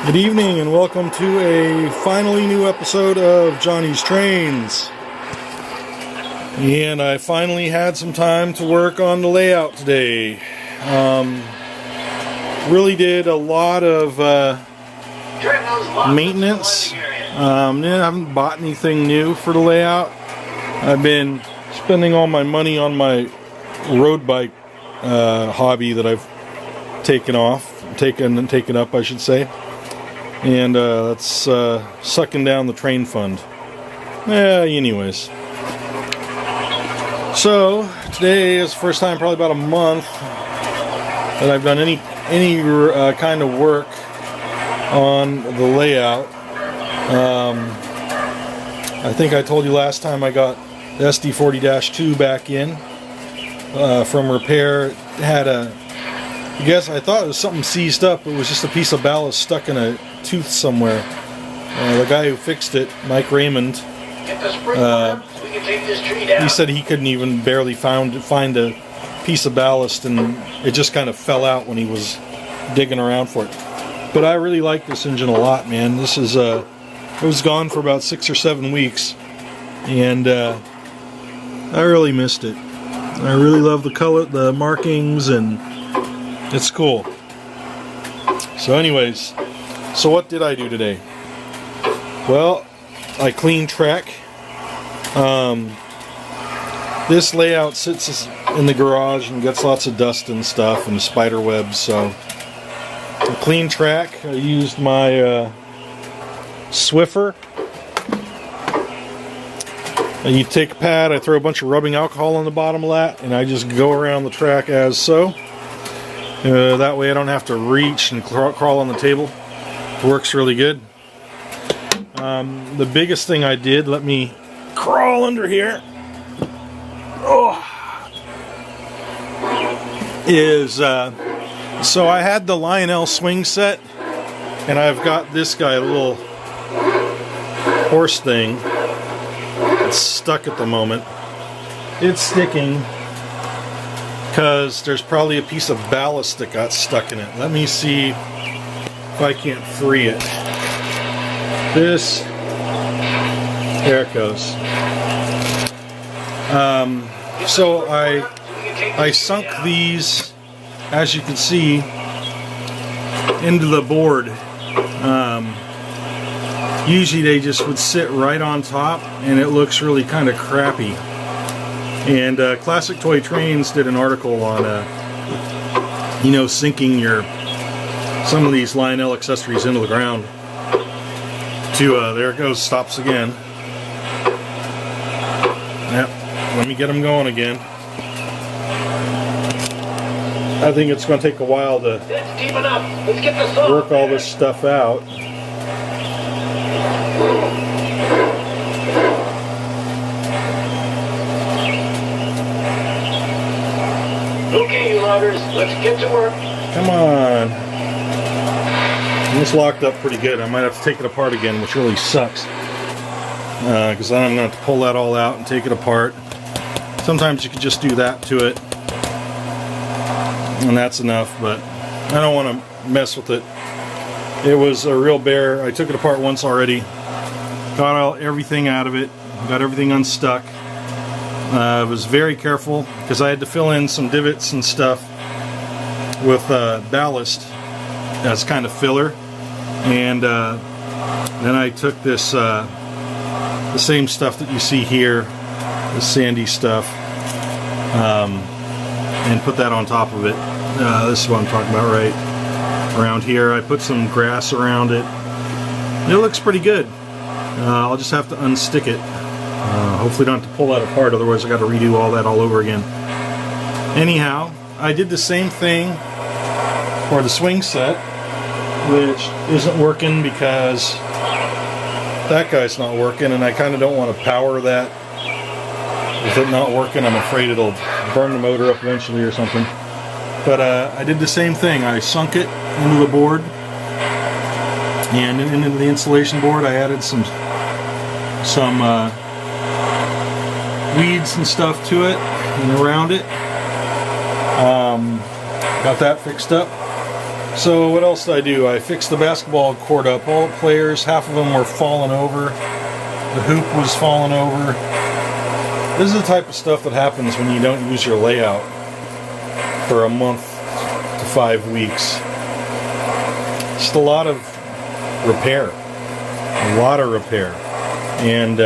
Good evening and welcome to a finally new episode of Johnny's Trains. And I finally had some time to work on the layout today. Really did a lot of maintenance. I haven't bought anything new for the layout. I've been spending all my money on my road bike hobby that I've taken up, I should say. And that's sucking down the train fund. Anyways. So, today is the first time, probably about a month, that I've done any kind of work on the layout. I think I told you last time I got the SD40-2 back in from repair. It had I thought it was something seized up. It was just a piece of ballast stuck in a tooth somewhere. The guy who fixed it, Mike Raymond, he said he couldn't even barely find a piece of ballast, and it just kind of fell out when he was digging around for it. But I really like this engine a lot, man. This is it was gone for about 6 or 7 weeks, and I really missed it. I really love the color, the markings, and it's cool. So anyways, so what did I do today? Well, I cleaned track. This layout sits in the garage and gets lots of dust and stuff and spider webs, so I cleaned track. I used my Swiffer. You take a pad, I throw a bunch of rubbing alcohol on the bottom of that, and I just go around the track as so. That way I don't have to reach and crawl on the table. It works really good. The biggest thing I did, let me crawl under here, is so I had the Lionel swing set, and I've got this guy, a little horse thing. It's stuck at the moment. It's sticking because there's probably a piece of ballast that got stuck in it. Let me see if I can't free it. There it goes. So I sunk these, as you can see, into the board. Usually they just would sit right on top, and it looks really kind of crappy. And Classic Toy Trains did an article on, sinking some of these Lionel accessories into the ground. There it goes, stops again. Yep, let me get them going again. I think it's going to take a while to work all this stuff out. Okay, you loggers, let's get to work. Come on. It's locked up pretty good. I might have to take it apart again, which really sucks. Because then I'm going to have to pull that all out and take it apart. Sometimes you could just do that to it, and that's enough, but I don't want to mess with it. It was a real bear. I took it apart once already. Got everything out of it. Got everything unstuck. I was very careful because I had to fill in some divots and stuff with ballast as kind of filler, and then I took this the same stuff that you see here, the sandy stuff, and put that on top of it. This is what I'm talking about right around here. I put some grass around it. It looks pretty good. I'll just have to unstick it. Hopefully don't have to pull that apart, otherwise I got to redo all that all over again. Anyhow, I did the same thing for the swing set, which isn't working because that guy's not working, and I kind of don't want to power that. With it not working, I'm afraid it'll burn the motor up eventually or something. But I did the same thing. I sunk it into the board, and into the insulation board I added some weeds and stuff to it and around it. Got that fixed up. So what else did I do? I fixed the basketball court up. All the players, half of them were falling over. The hoop was falling over. This is the type of stuff that happens when you don't use your layout for a month to 5 weeks. Just a lot of repair. A lot of repair. And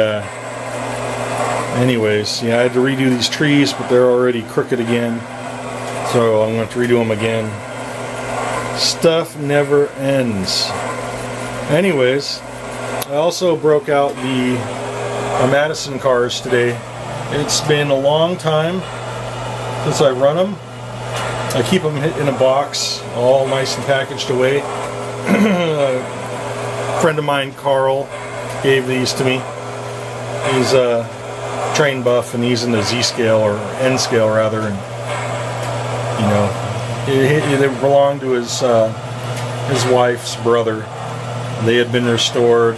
anyways, yeah, I had to redo these trees, but they're already crooked again. So I'm going to redo them again. Stuff never ends. Anyways, I also broke out the Madison cars today. It's been a long time since I run them. I keep them in a box, all nice and packaged away. A friend of mine, Carl, gave these to me. He's a train buff, and he's in the Z scale, or N scale rather, and you know, they belonged to his wife's brother. They had been restored.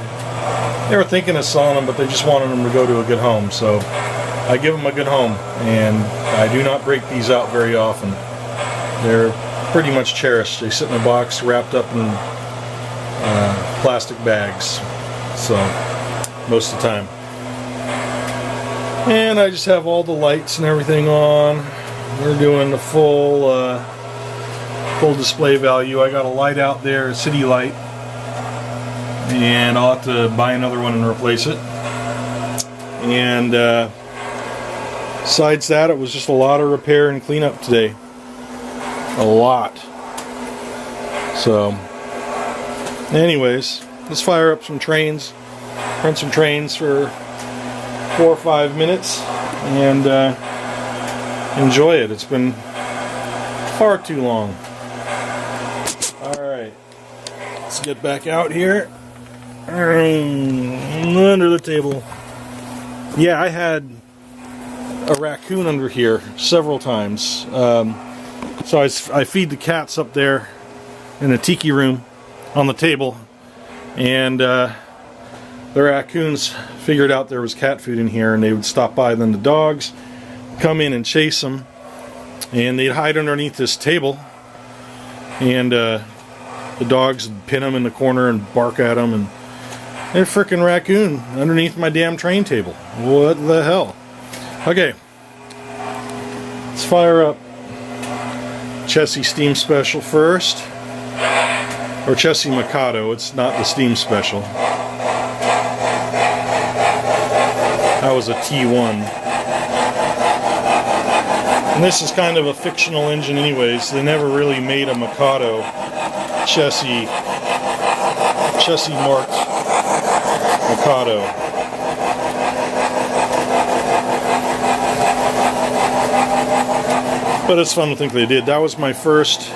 They were thinking of selling them, but they just wanted them to go to a good home. So I give them a good home, and I do not break these out very often. They're pretty much cherished. They sit in a box wrapped up in plastic bags. So most of the time. And I just have all the lights and everything on. We're doing the full display value. I got a light out there, a city light, and I'll have to buy another one and replace it. And besides that, it was just a lot of repair and cleanup today. A lot. So anyways, let's fire up some trains, run some trains for 4 or 5 minutes, and enjoy it. It's been far too long. Alright, let's get back out here. Under the table. Yeah, I had a raccoon under here several times. So I feed the cats up there in the tiki room on the table, and the raccoons figured out there was cat food in here, and they would stop by. Then the dogs come in and chase them, and they'd hide underneath this table, and the dogs would pin them in the corner and bark at them, and they're a frickin' raccoon underneath my damn train table. What the hell? Okay, let's fire up Chessie Steam Special first, or Chessie Mikado. It's not the Steam Special. That was a T1. And this is kind of a fictional engine anyways. They never really made a Mikado chassis marked Mikado. But it's fun to think they did. That was my first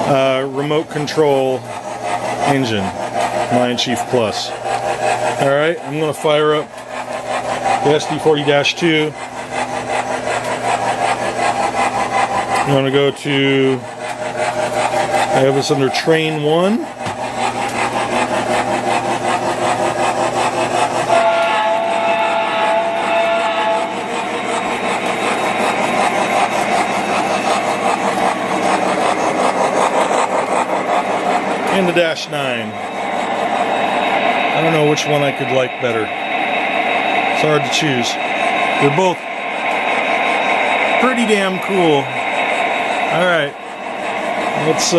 remote control engine, Lion Chief Plus. Alright, I'm going to fire up the SD40-2. I'm going to go to, I have this under Train 1. And the Dash 9. I don't know which one I could like better. It's hard to choose. They're both pretty damn cool. Alright. Let's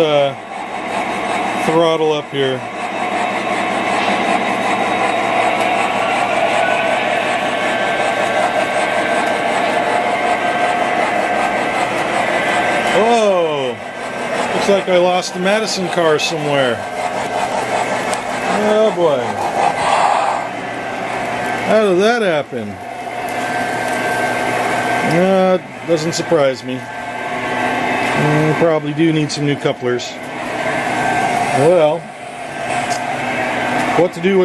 throttle up here. Whoa! Looks like I lost the Madison car somewhere. Oh boy. How did that happen? Doesn't surprise me. Probably do need some new couplers. Well, what to do.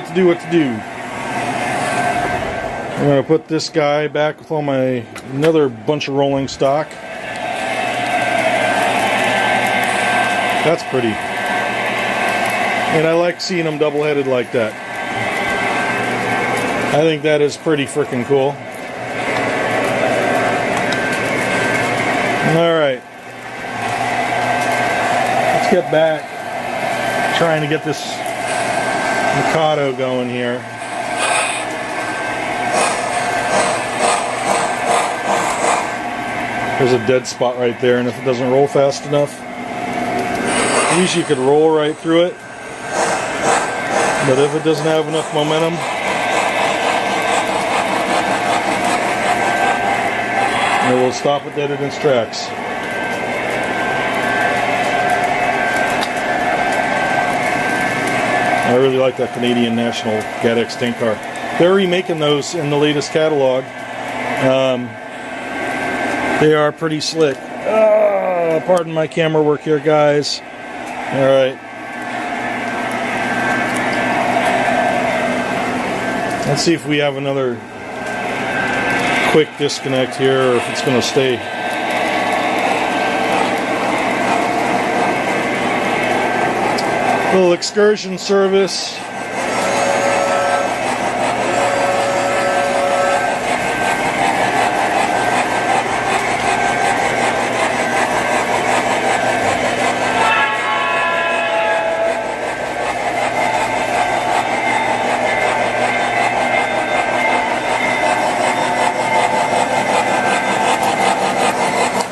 I'm going to put this guy back with all my another bunch of rolling stock. That's pretty. And I like seeing them double-headed like that. I think that is pretty freaking cool. Alright. Let's get back, trying to get this Mikado going here. There's a dead spot right there, and if it doesn't roll fast enough, usually you could roll right through it, but if it doesn't have enough momentum, it will stop it dead in its tracks. I really like that Canadian National GATX tank car. They're remaking those in the latest catalog. They are pretty slick. Pardon my camera work here, guys. Alright. Let's see if we have another quick disconnect here, or if it's going to stay. Little excursion service.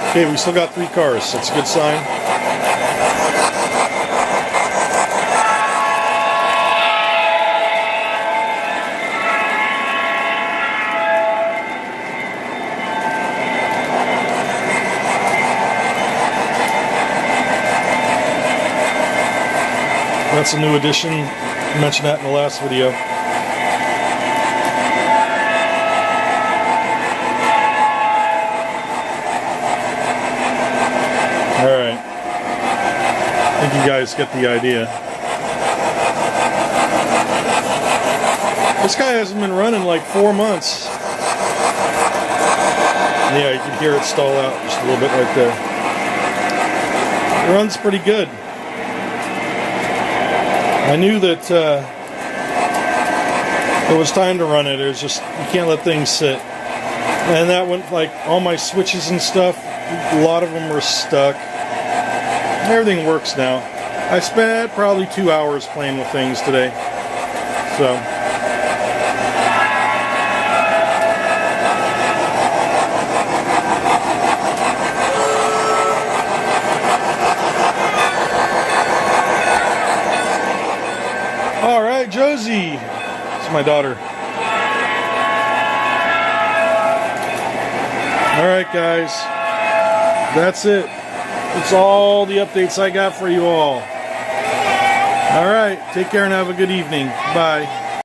Okay, we still got 3 cars. That's a good sign. That's a new addition. I mentioned that in the last video. Alright. I think you guys get the idea. This guy hasn't been running like 4 months. Yeah, you can hear it stall out just a little bit right there. It runs pretty good. I knew that it was time to run it. It was just, you can't let things sit. And that went, like, all my switches and stuff, a lot of them were stuck. Everything works now. I spent probably 2 hours playing with things today. So. Alright, Josie. It's my daughter. Alright, guys. That's it. It's all the updates I got for you all. Alright, take care and have a good evening. Bye.